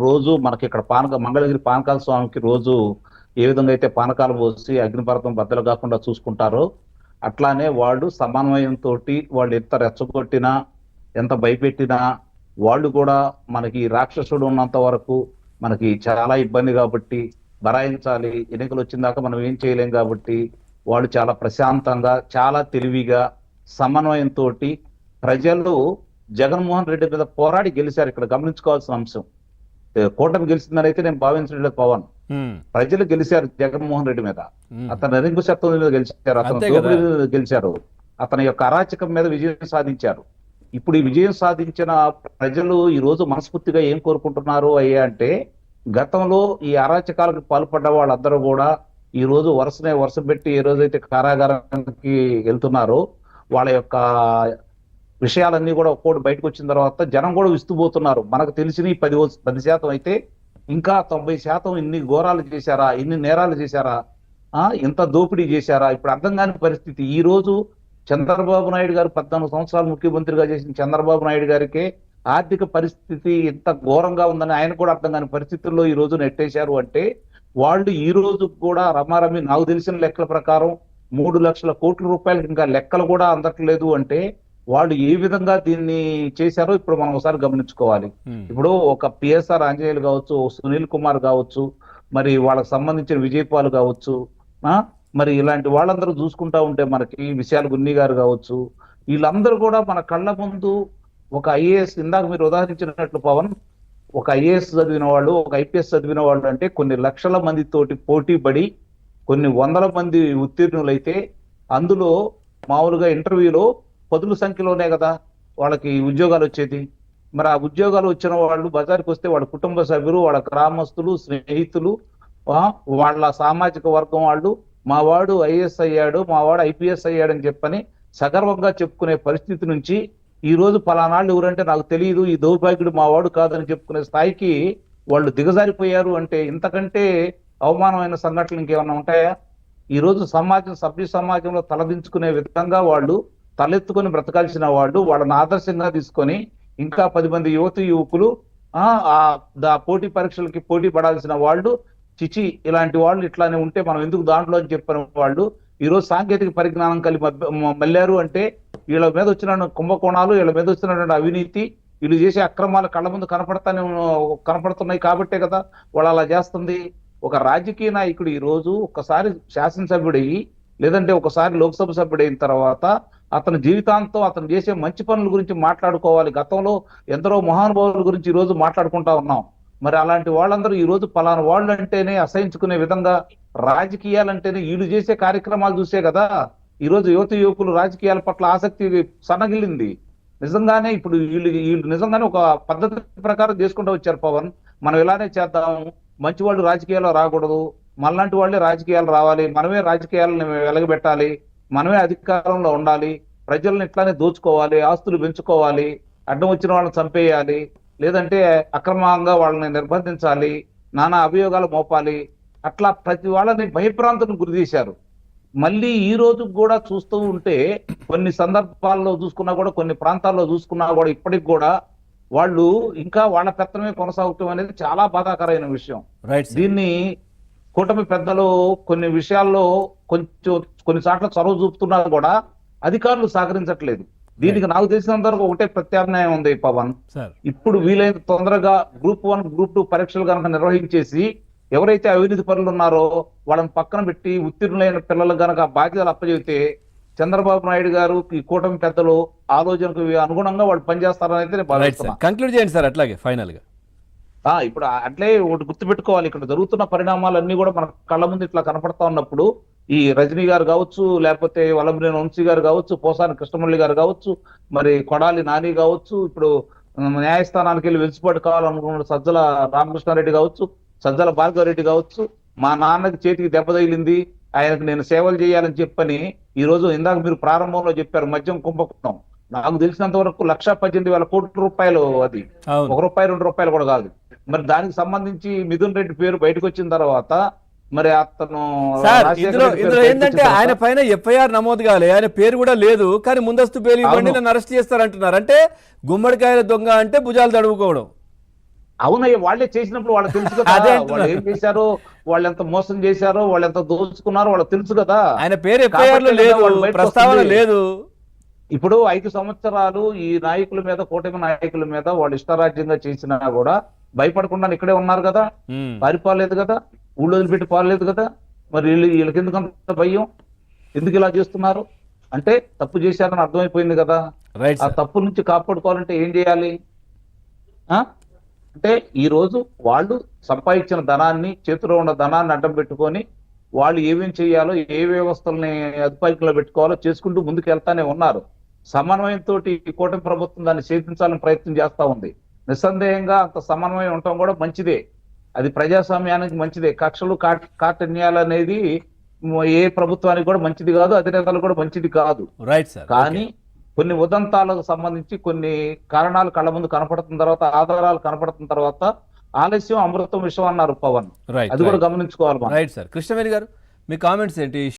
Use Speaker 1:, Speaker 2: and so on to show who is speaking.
Speaker 1: రోజు మనకి ఇక్కడ మంగళగిరి పానకాల స్వామికి రోజు ఏ విధంగా అయితే పానకాలు పోసి అగ్నిపర్వతం బద్దలు కాకుండా చూసుకుంటారో అట్లానే వాళ్ళు సమన్వయంతో వాళ్ళు ఎంత రెచ్చగొట్టినా ఎంత భయపెట్టినా వాళ్ళు కూడా మనకి రాక్షసుడు ఉన్నంత వరకు మనకి చాలా ఇబ్బంది కాబట్టి భరాయించాలి. ఎన్నికలు వచ్చిన దాకా మనం ఏం చేయలేం కాబట్టి వాళ్ళు చాలా ప్రశాంతంగా చాలా తెలివిగా సమన్వయంతో ప్రజలు జగన్మోహన్ రెడ్డి మీద పోరాడి గెలిచారు. ఇక్కడ గమనించుకోవాల్సిన అంశం, కూటమి గెలిచిందని అయితే నేను భావించలేదు. పవన్ ప్రజలు గెలిచారు జగన్మోహన్ రెడ్డి మీద. అతను నిరంకుశత్వం మీద గెలిచారు, అతను దోపిడీ మీద గెలిచారు, అతని యొక్క అరాచకం మీద విజయం సాధించారు. ఇప్పుడు ఈ విజయం సాధించిన ప్రజలు ఈ రోజు మనస్ఫూర్తిగా ఏం కోరుకుంటున్నారు అయ్యా అంటే, గతంలో ఈ అరాచకాలకు పాల్పడ్డ వాళ్ళందరూ కూడా ఈ రోజు వరుస పెట్టి ఏ రోజైతే కారాగారానికి వెళ్తున్నారో వాళ్ళ యొక్క విషయాలన్నీ కూడా ఒక్కోటి బయటకు వచ్చిన తర్వాత జనం కూడా విస్తుపోతున్నారు. మనకు తెలిసిన 10% అయితే ఇంకా 90% ఇన్ని ఘోరాలు చేశారా, ఇన్ని నేరాలు చేశారా, ఇంత దోపిడీ చేశారా, ఇప్పుడు అర్థం కాని పరిస్థితి. ఈ రోజు చంద్రబాబు నాయుడు గారు 14 సంవత్సరాలు ముఖ్యమంత్రిగా చేసిన చంద్రబాబు నాయుడు గారికి ఆర్థిక పరిస్థితి ఎంత ఘోరంగా ఉందని ఆయన కూడా అర్థం కాని పరిస్థితుల్లో ఈ రోజు నెట్టేశారు. అంటే వాళ్ళు ఈ రోజు కూడా రమారమి నాకు తెలిసిన లెక్కల ప్రకారం 3 లక్షల కోట్ల రూపాయలకి ఇంకా లెక్కలు కూడా అందట్లేదు. అంటే వాళ్ళు ఏ విధంగా దీన్ని చేశారో ఇప్పుడు మనం ఒకసారి గమనించుకోవాలి. ఇప్పుడు ఒక పిఎస్ఆర్ ఆంజనేయులు కావచ్చు, సునీల్ కుమార్ కావచ్చు, మరి వాళ్ళకి సంబంధించిన విజయపాల్ కావచ్చు, మరి ఇలాంటి వాళ్ళందరూ చూసుకుంటా ఉంటే మనకి విశాల్ గున్ని గారు కావచ్చు, వీళ్ళందరూ కూడా మన కళ్ళ ముందు ఒక ఐఏఎస్, ఇందాక మీరు ఉదాహరించినట్లు పవన్, ఒక ఐఏఎస్ చదివిన వాళ్ళు, ఒక ఐపీఎస్ చదివిన వాళ్ళు అంటే కొన్ని లక్షల మందితోటి పోటీ పడి కొన్ని వందల మంది ఉత్తీర్ణులైతే అందులో మామూలుగా ఇంటర్వ్యూలో 10ల సంఖ్యలోనే కదా వాళ్ళకి ఉద్యోగాలు వచ్చేది. మరి ఆ ఉద్యోగాలు వచ్చిన వాళ్ళు బజార్కి వస్తే వాళ్ళ కుటుంబ సభ్యులు, వాళ్ళ గ్రామస్తులు, స్నేహితులు, వాళ్ళ సామాజిక వర్గం వాళ్ళు మా వాడు ఐఏఎస్ అయ్యాడు, మా వాడు ఐపీఎస్ అయ్యాడని చెప్పని సగర్వంగా చెప్పుకునే పరిస్థితి నుంచి ఈ రోజు పలానాళ్ళు ఎవరంటే నాకు తెలియదు, ఈ దౌర్భాగ్యుడు మా వాడు కాదని చెప్పుకునే స్థాయికి వాళ్ళు దిగజారిపోయారు. అంటే ఇంతకంటే అవమానమైన సంఘటనలు ఇంకేమన్నా ఉంటాయా? ఈ రోజు సభ్య సమాజంలో తలదించుకునే విధంగా వాళ్ళు తలెత్తుకొని బ్రతకాల్సిన వాళ్ళు, వాళ్ళని ఆదర్శంగా తీసుకొని ఇంకా 10 మంది యువకులు పోటీ పరీక్షలకి పోటీ పడాల్సిన వాళ్ళు, చిచి ఇలాంటి వాళ్ళు ఇట్లానే ఉంటే మనం ఎందుకు దాంట్లో అని చెప్పిన వాళ్ళు ఈ రోజు సాంకేతిక పరిజ్ఞానం కలిపి మళ్ళారు. అంటే వీళ్ళ మీద వచ్చిన కుంభకోణాలు, వీళ్ళ మీద వచ్చినటువంటి అవినీతి, వీళ్ళు చేసే అక్రమాలు కళ్ళ ముందు కనపడుతున్నాయి కాబట్టే కదా వాళ్ళు అలా చేస్తుంది. ఒక రాజకీయ నాయకుడు ఈ రోజు ఒకసారి శాసనసభ్యుడయ్యి లేదంటే ఒకసారి లోక్సభ సభ్యుడైన తర్వాత అతని జీవితాంతం అతను చేసే మంచి పనుల గురించి మాట్లాడుకోవాలి. గతంలో ఎందరో మహానుభావుల గురించి ఈ రోజు మాట్లాడుకుంటా ఉన్నాం. మరి అలాంటి వాళ్ళందరూ ఈ రోజు పలానా వాళ్ళు అంటేనే అసహించుకునే విధంగా, రాజకీయాలంటేనే వీళ్ళు చేసే కార్యక్రమాలు చూసే కదా ఈ రోజు యువకులు రాజకీయాల పట్ల ఆసక్తి సన్నగిల్లింది. నిజంగానే ఇప్పుడు వీళ్ళు నిజంగానే ఒక పద్ధతి ప్రకారం చేసుకుంటూ వచ్చారు. పవన్, మనం ఇలానే చేద్దాం, మంచి వాళ్ళు రాజకీయాల్లో రాకూడదు, మనలాంటి వాళ్ళే రాజకీయాలు రావాలి, మనమే రాజకీయాలను వెలగబెట్టాలి, మనమే అధికారంలో ఉండాలి, ప్రజలను ఇట్లానే దోచుకోవాలి, ఆస్తులు పెంచుకోవాలి, అడ్డం వచ్చిన వాళ్ళని చంపేయాలి, లేదంటే అక్రమంగా వాళ్ళని నిర్బంధించాలి, నానా అభియోగాలు మోపాలి, అట్లా ప్రతి వాళ్ళని భయప్రాంతం గురి చేశారు. మళ్ళీ ఈ రోజు కూడా చూస్తూ ఉంటే కొన్ని సందర్భాల్లో చూసుకున్నా కూడా, కొన్ని ప్రాంతాల్లో చూసుకున్నా కూడా ఇప్పటికి కూడా వాళ్ళు ఇంకా వాళ్ళ పెత్తనమే కొనసాగుతాం అనేది చాలా బాధాకరమైన విషయం. దీన్ని కూటమి పెద్దలు కొన్ని విషయాల్లో కొన్ని చోట్ల చొరవ చూపుతున్నా కూడా అధికారులు సహకరించట్లేదు. దీనికి నాకు తెలిసినంత వరకు ఒకటే ప్రత్యామ్నాయం ఉంది పవన్, ఇప్పుడు వీలైన తొందరగా గ్రూప్ 1, గ్రూప్ 2 పరీక్షలు కనుక నిర్వహించేసి ఎవరైతే అవినీతి పనులు ఉన్నారో వాళ్ళని పక్కన పెట్టి ఉత్తీర్ణులైన పిల్లలు కనుక బాధ్యతలు అప్పచెబితే చంద్రబాబు నాయుడు గారు, ఈ కూటమి పెద్దలు ఆలోచనకు అనుగుణంగా వాళ్ళు పనిచేస్తారని అయితే నేను భావిస్తున్నాను.
Speaker 2: కంక్లూడ్ చేయండి సార్. అట్లాగే ఫైనల్ గా
Speaker 1: ఇప్పుడు అట్లే ఒకటి గుర్తుపెట్టుకోవాలి, ఇక్కడ జరుగుతున్న పరిణామాలన్నీ కూడా మన కళ్ళ ముందు ఇట్లా కనపడతా ఉన్నప్పుడు ఈ రజనీ గారు కావచ్చు, లేకపోతే వల్లభనేని వంశీ గారు కావచ్చు, పోసాని కృష్ణమురళి గారు కావచ్చు, మరి కొడాలి నాని కావచ్చు, ఇప్పుడు న్యాయస్థానానికి వెళ్ళి వెలుసుబాటు కావాలనుకున్న సజ్జల రామకృష్ణారెడ్డి కావచ్చు, సజ్జల భార్గవరెడ్డి కావచ్చు, మా నాన్నకి చేతికి దెబ్బ తగిలింది, ఆయనకు నేను సేవలు చేయాలని చెప్పని ఈ రోజు ఇందాక మీరు ప్రారంభంలో చెప్పారు మద్యం కుంభకోణం. నాకు తెలిసినంత వరకు 1,18,000 కోట్ల రూపాయలు, అది ₹1, ₹2 కూడా కాదు. మరి దానికి సంబంధించి మిథున్ రెడ్డి పేరు బయటకు వచ్చిన తర్వాత మరి అతను
Speaker 2: ఇందులో ఏంటంటే ఆయన పైన ఎఫ్ఐఆర్ నమోదు కాలే, ఆయన పేరు కూడా లేదు, కానీ ముందస్తు బెయిల్ ఇవ్వండి నన్ను అరెస్ట్ చేస్తారంటున్నారు. అంటే గుమ్మడికాయల దొంగ అంటే భుజాలు తడువుకోవడం.
Speaker 1: అవునయ్య, వాళ్ళే చేసినప్పుడు వాళ్ళకి తెలుసు కదా
Speaker 2: అదే అంటున్నా.
Speaker 1: వాళ్ళు ఏం చేశారో, వాళ్ళు ఎంత మోసం చేశారో, వాళ్ళు ఎంత దోచుకున్నారో వాళ్ళకి తెలుసు కదా.
Speaker 2: ఆయన పేరు ఎఫ్ఐఆర్ లో
Speaker 1: కాబట్టే కదా
Speaker 2: లేదు,
Speaker 1: వాళ్ళు బయటకు
Speaker 2: ప్రస్తావన
Speaker 1: వస్తుంది.
Speaker 2: లేదు.
Speaker 1: ఇప్పుడు 5 సంవత్సరాలు ఈ నాయకుల మీద, కూటమి నాయకుల మీద వాళ్ళు ఇష్టారాజ్యంగా చేసినా కూడా భయపడకుండా ఇక్కడే ఉన్నారు కదా,
Speaker 2: ఉమ్.
Speaker 1: పారిపోలేదు కదా, ఊళ్ళో వదిలిపెట్టి పారలేదు కదా. మరి వీళ్ళకి ఎందుకు అంత భయం, ఎందుకు ఇలా చేస్తున్నారు అంటే తప్పు చేశారని అర్థమైపోయింది కదా.
Speaker 2: రైట్
Speaker 1: ఆ
Speaker 2: సార్.
Speaker 1: తప్పు నుంచి కాపాడుకోవాలంటే ఏం చేయాలి? ఆ అంటే ఈ రోజు వాళ్ళు సంపాదించిన ధనాన్ని, చేతిలో ఉన్న ధనాన్ని అడ్డం పెట్టుకొని వాళ్ళు ఏమేం చేయాలో, ఏ వ్యవస్థల్ని అదుపాయంలో పెట్టుకోవాలో చేసుకుంటూ ముందుకు వెళ్తానే ఉన్నారు. సమన్వయంతో ఈ కూటమి ప్రభుత్వం దాన్ని ఛేదించాలని ప్రయత్నం చేస్తా ఉంది. నిస్సందేహంగా అంత సమన్వయం ఉండటం కూడా మంచిదే, అది ప్రజాస్వామ్యానికి మంచిదే. కక్షలు కాఠిన్యాలు అనేది ఏ ప్రభుత్వానికి కూడా మంచిది కాదు, అధినేతలు కూడా మంచిది కాదు.
Speaker 2: Right sir.
Speaker 1: కానీ కొన్ని ఉదంతాలకు సంబంధించి కొన్ని కారణాలు కళ్ళ ముందు కనపడుతున్న తర్వాత, ఆధారాలు కనపడుతున్న తర్వాత ఆలస్యం అమృతం విషయం అన్నారు పవన్.
Speaker 2: రైట్
Speaker 1: అది కూడా గమనించుకోవాలి మనం.
Speaker 2: Right sir. కృష్ణవేణి గారు, మీ కామెంట్స్ ఏంటి?